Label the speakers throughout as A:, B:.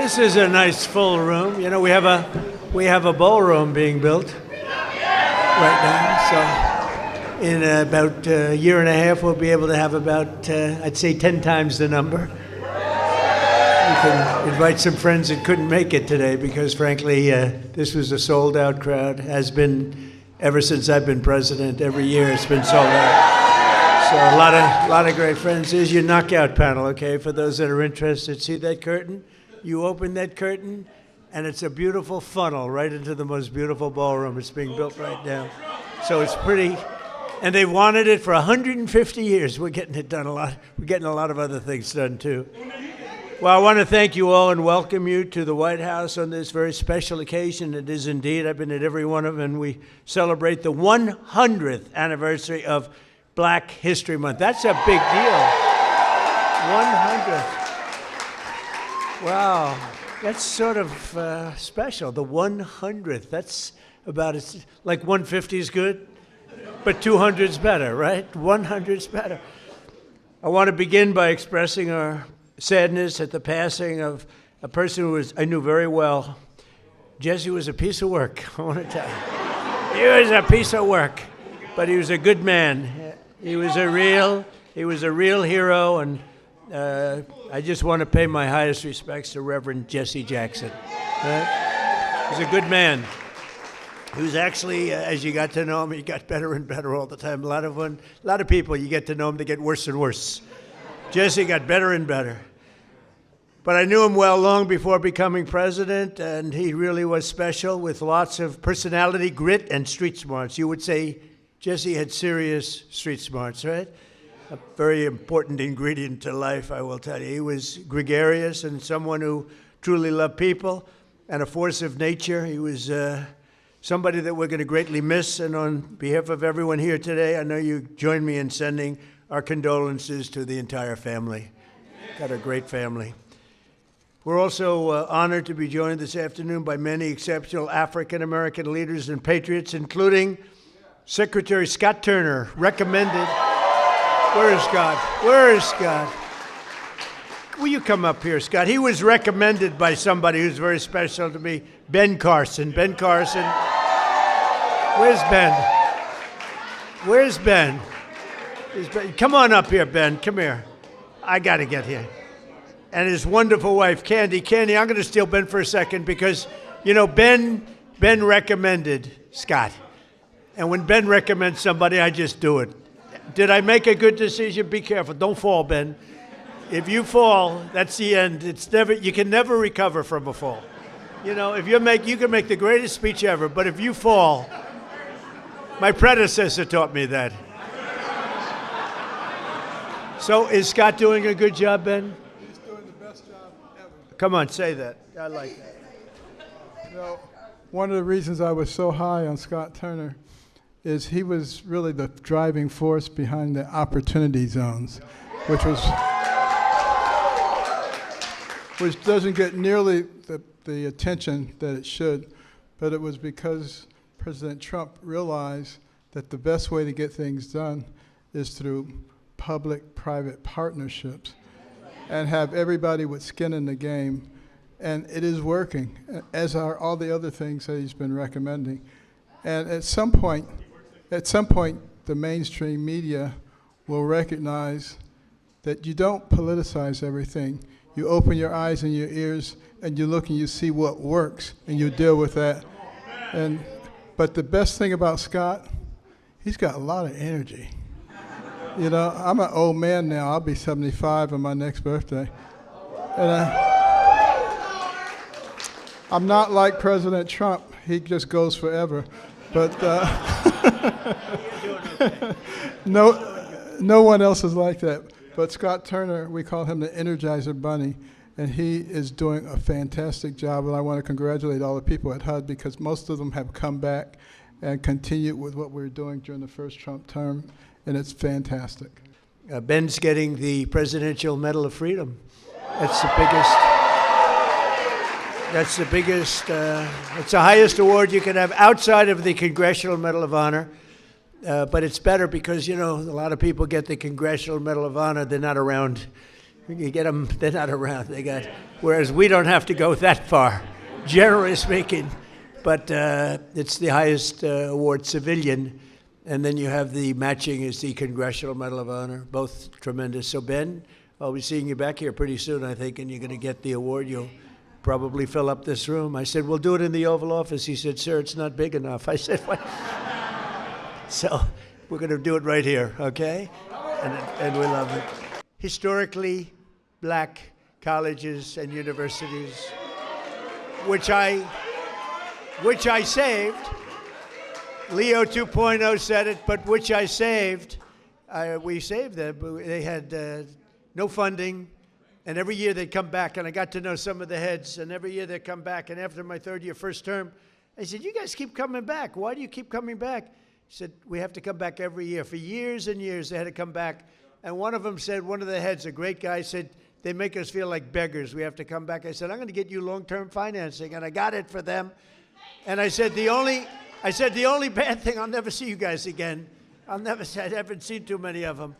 A: This is a nice full room. You know, we have a ballroom being built right now. So in about a year and a half, we'll be able to have about, I'd say, 10 times the number. You can invite some friends that couldn't make it today because, frankly, this was a sold-out crowd. Has been ever since I've been president. Every year it's been sold out. So a lot of great friends. Here's your knockout panel, okay? For those that are interested, see that curtain? You open that curtain, and it's a beautiful funnel right into the most beautiful ballroom. It's being built right now. So it's pretty, and they wanted it for 150 years. We're getting it done a lot. We're getting a lot of other things done, too. Well, I want to thank you all and welcome you to the White House on this very special occasion. It is indeed. I've been at every one of them, and we celebrate the 100th anniversary of Black History Month. That's a big deal. 100th. Wow, that's sort of special. The 100th. That's about it. Like 150 is good, but 200 is better, right? 100 is better. I want to begin by expressing our sadness at the passing of a person who I knew very well. Jesse was a piece of work, I want to tell you. He was a piece of work, but he was a good man. He was a real hero, and I just want to pay my highest respects to Reverend Jesse Jackson. He's a good man. He was actually, as you got to know him, he got better and better all the time. A lot of people, you get to know them, they get worse and worse. Jesse got better and better. But I knew him well long before becoming president, and he really was special with lots of personality, grit, and street smarts. You would say Jesse had serious street smarts, right? A very important ingredient to life, I will tell you. He was gregarious and someone who truly loved people and a force of nature. He was somebody that we're going to greatly miss. And on behalf of everyone here today, I know you join me in sending our condolences to the entire family. Got a great family. We're also honored to be joined this afternoon by many exceptional African-American leaders and patriots, including Secretary Scott Turner, recommended. Where is Scott? Where is Scott? Will you come up here, Scott? He was recommended by somebody who's very special to me, Ben Carson. Ben Carson. Where's Ben? Where's Ben? Come on up here, Ben. Come here. I got to get here. And his wonderful wife, Candy. Candy, I'm going to steal Ben for a second because, you know, Ben recommended Scott. And when Ben recommends somebody, I just do it. Did I make a good decision? Be careful. Don't fall, Ben. If you fall, that's the end. You can never recover from a fall. You know, you can make the greatest speech ever, but if you fall, my predecessor taught me that. So is Scott doing a good job, Ben?
B: He's doing the best job ever.
A: Come on, say that. I like that.
B: So, one of the reasons I was so high on Scott Turner is he was really the driving force behind the opportunity zones, which doesn't get nearly the attention that it should, but it was because President Trump realized that the best way to get things done is through public-private partnerships and have everybody with skin in the game, and it is working, as are all the other things that he's been recommending. And at some point, the mainstream media will recognize that you don't politicize everything. You open your eyes and your ears, and you look and you see what works, and you deal with that. But the best thing about Scott, he's got a lot of energy. You know, I'm an old man now. I'll be 75 on my next birthday. And I'm not like President Trump. He just goes forever. But no one else is like that. But Scott Turner, we call him the Energizer Bunny, and he is doing a fantastic job. And I want to congratulate all the people at HUD because most of them have come back and continued with what we were doing during the first Trump term, and it's fantastic.
A: Ben's getting the Presidential Medal of Freedom. That's the biggest. It's the highest award you can have outside of the Congressional Medal of Honor. But it's better because, you know, a lot of people get the Congressional Medal of Honor. They're not around You get them, they're not around. Whereas we don't have to go that far, generally speaking. But it's the highest award, civilian. And then you have the matching is the Congressional Medal of Honor, both tremendous. So Ben, I'll be seeing you back here pretty soon, I think, and you're going to get the award. You'll probably fill up this room. I said, we'll do it in the Oval Office. He said, sir, it's not big enough. I said, what? So we're going to do it right here, okay? And we love it. Historically black colleges and universities, which I saved. Leo 2.0 said it, but which I saved. We saved them. They had no funding, and every year they'd come back, and I got to know some of the heads, and every year they'd come back, and after my third year, first term, I said, you guys keep coming back. Why do you keep coming back? He said, we have to come back every year. For years and years, they had to come back. And one of them said, one of the heads, a great guy, said, they make us feel like beggars. We have to come back. I said, I'm going to get you long-term financing, and I got it for them. And I said, the only bad thing, I'll never see you guys again. I haven't seen too many of them.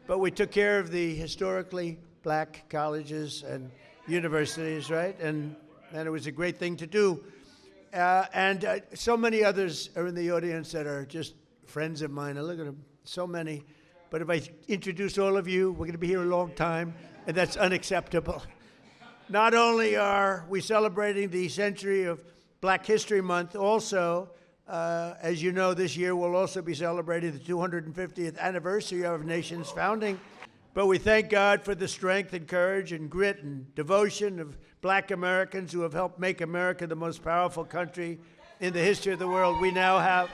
A: But we took care of the historically black colleges and universities, right? And it was a great thing to do. And so many others are in the audience that are just friends of mine. I look at them, so many. But if I introduce all of you, we're going to be here a long time, and that's unacceptable. Not only are we celebrating the century of Black History Month, also, as you know, this year we'll also be celebrating the 250th anniversary of our nation's founding. But we thank God for the strength and courage and grit and devotion of black Americans who have helped make America the most powerful country in the history of the world we now have.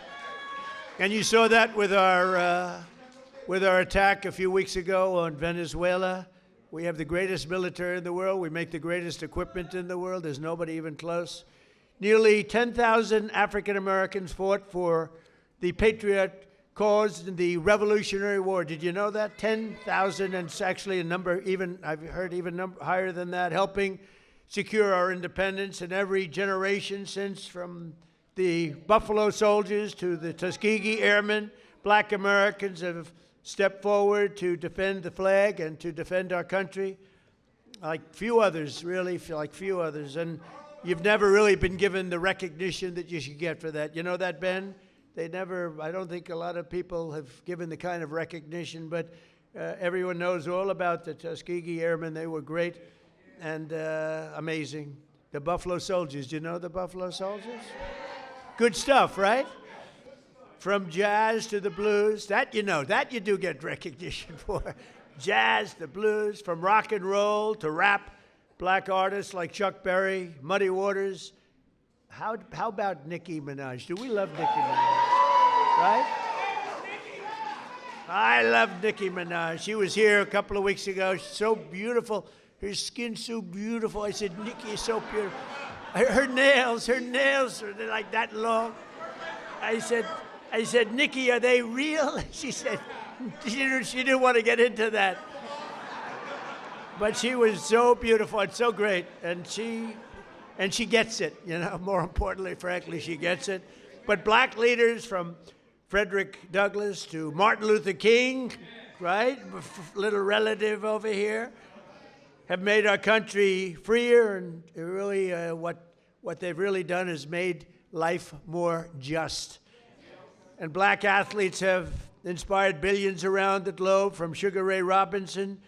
A: And you saw that with our attack a few weeks ago on Venezuela. We have the greatest military in the world. We make the greatest equipment in the world. There's nobody even close. Nearly 10,000 African Americans fought for the patriot cause in the Revolutionary War. Did you know that? 10,000, and it's actually a number even, I've heard even higher than that, helping secure our independence in every generation since, from the Buffalo Soldiers to the Tuskegee Airmen. Black Americans have stepped forward to defend the flag and to defend our country like few others, really, like few others. And you've never really been given the recognition that you should get for that. You know that, Ben? I don't think a lot of people have given the kind of recognition, but everyone knows all about the Tuskegee Airmen. They were great and amazing. The Buffalo Soldiers, do you know the Buffalo Soldiers? Good stuff, right? From jazz to the blues, that you know, that you do get recognition for. Jazz, the blues, from rock and roll to rap, black artists like Chuck Berry, Muddy Waters. How about Nicki Minaj? Do we love Nicki Minaj? Right? I love Nicki Minaj. She was here a couple of weeks ago. She's so beautiful. Her skin's so beautiful. I said, Nicki is so beautiful. Her nails are like that long. I said, Nicki, are they real? She said, she didn't want to get into that. But she was so beautiful and so great. And she gets it, you know, more importantly, frankly, she gets it. But black leaders from Frederick Douglass to Martin Luther King, right, little relative over here, have made our country freer, and really what they've really done is made life more just. And black athletes have inspired billions around the globe, from Sugar Ray Robinson,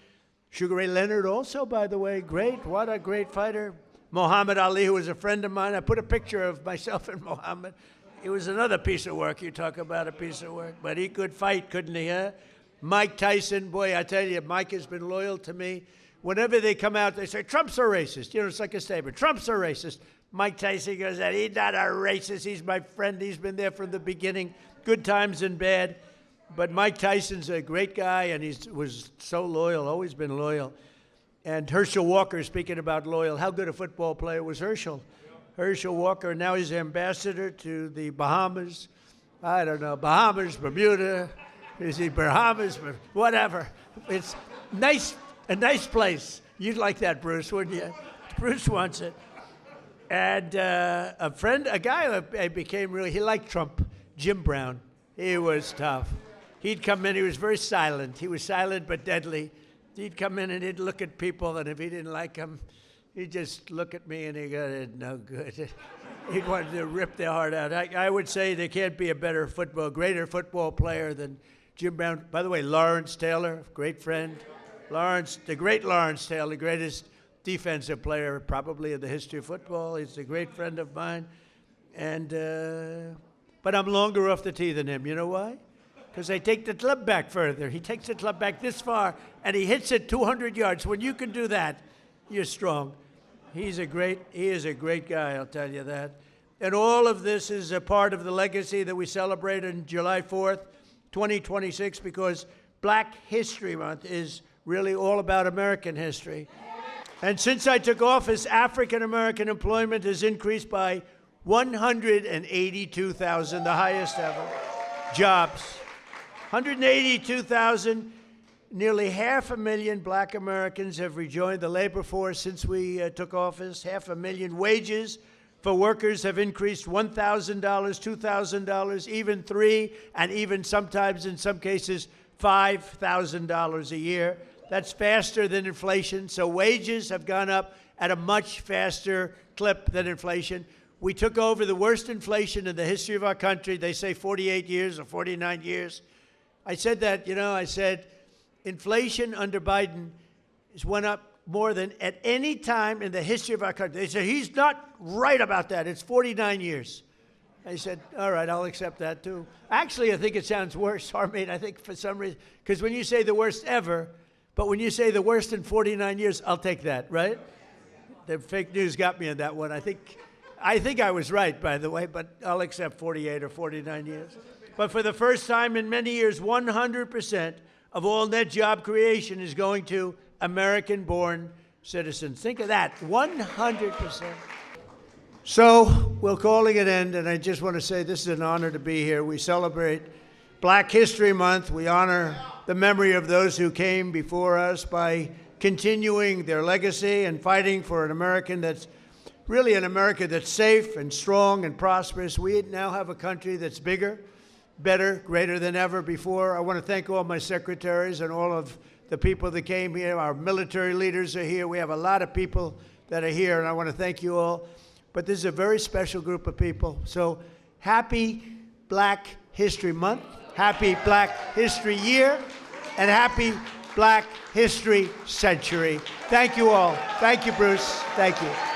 A: Sugar Ray Leonard also, by the way, great, what a great fighter. Muhammad Ali, who was a friend of mine. I put a picture of myself and Muhammad. It was another piece of work. You talk about a piece of work. But he could fight, couldn't he, huh? Mike Tyson, boy, I tell you, Mike has been loyal to me. Whenever they come out, they say, Trump's a racist. You know, it's like a statement. Trump's a racist. Mike Tyson goes, he's not a racist. He's my friend. He's been there from the beginning, good times and bad. But Mike Tyson's a great guy, and he was so loyal, always been loyal. And Herschel Walker, speaking about loyal, how good a football player was Herschel? Herschel Walker, now he's ambassador to the Bahamas. I don't know, Bahamas, Bermuda, is he Bahamas, whatever. It's a nice place. You'd like that, Bruce, wouldn't you? Bruce wants it. And a guy I became really, he liked Trump, Jim Brown. He was tough. He'd come in, he was very silent. He was silent but deadly. He'd come in and he'd look at people, and if he didn't like them, he'd just look at me and he'd go, "It's no good." He wanted to rip their heart out. I would say there can't be a greater football player than Jim Brown. By the way, Lawrence Taylor, great friend. The great Lawrence Taylor, the greatest defensive player probably in the history of football. He's a great friend of mine. But I'm longer off the tee than him. You know why? Because I take the club back further. He takes the club back this far, and he hits it 200 yards. When you can do that, you're strong. He is a great guy, I'll tell you that. And all of this is a part of the legacy that we celebrate on July 4th, 2026, because Black History Month is really all about American history. And since I took office, African-American employment has increased by 182,000, the highest ever. Jobs. 182,000. Nearly 500,000 Black Americans have rejoined the labor force since we took office. 500,000 wages for workers have increased $1,000, $2,000, even $3,000, and even sometimes, in some cases, $5,000 a year. That's faster than inflation. So wages have gone up at a much faster clip than inflation. We took over the worst inflation in the history of our country. They say 48 years or 49 years. I said that, I said inflation under Biden has went up more than at any time in the history of our country. They said, he's not right about that. It's 49 years. I said, all right, I'll accept that too. Actually, I think it sounds worse, Harmeet. I think for some reason, because when you say the worst ever, but when you say the worst in 49 years, I'll take that, right? The fake news got me on that one. I think I was right, by the way, but I'll accept 48 or 49 years. But for the first time in many years, 100% of all net job creation is going to American-born citizens. Think of that, 100%. So we're calling it end, and I just want to say this is an honor to be here. We celebrate Black History Month. We honor the memory of those who came before us by continuing their legacy and fighting for an American that's really an America that's safe and strong and prosperous. We now have a country that's bigger, better, greater than ever before. I want to thank all my secretaries and all of the people that came here. Our military leaders are here. We have a lot of people that are here, and I want to thank you all. But this is a very special group of people. So happy Black History Month, happy Black History Year, and happy Black History Century. Thank you all. Thank you, Bruce. Thank you.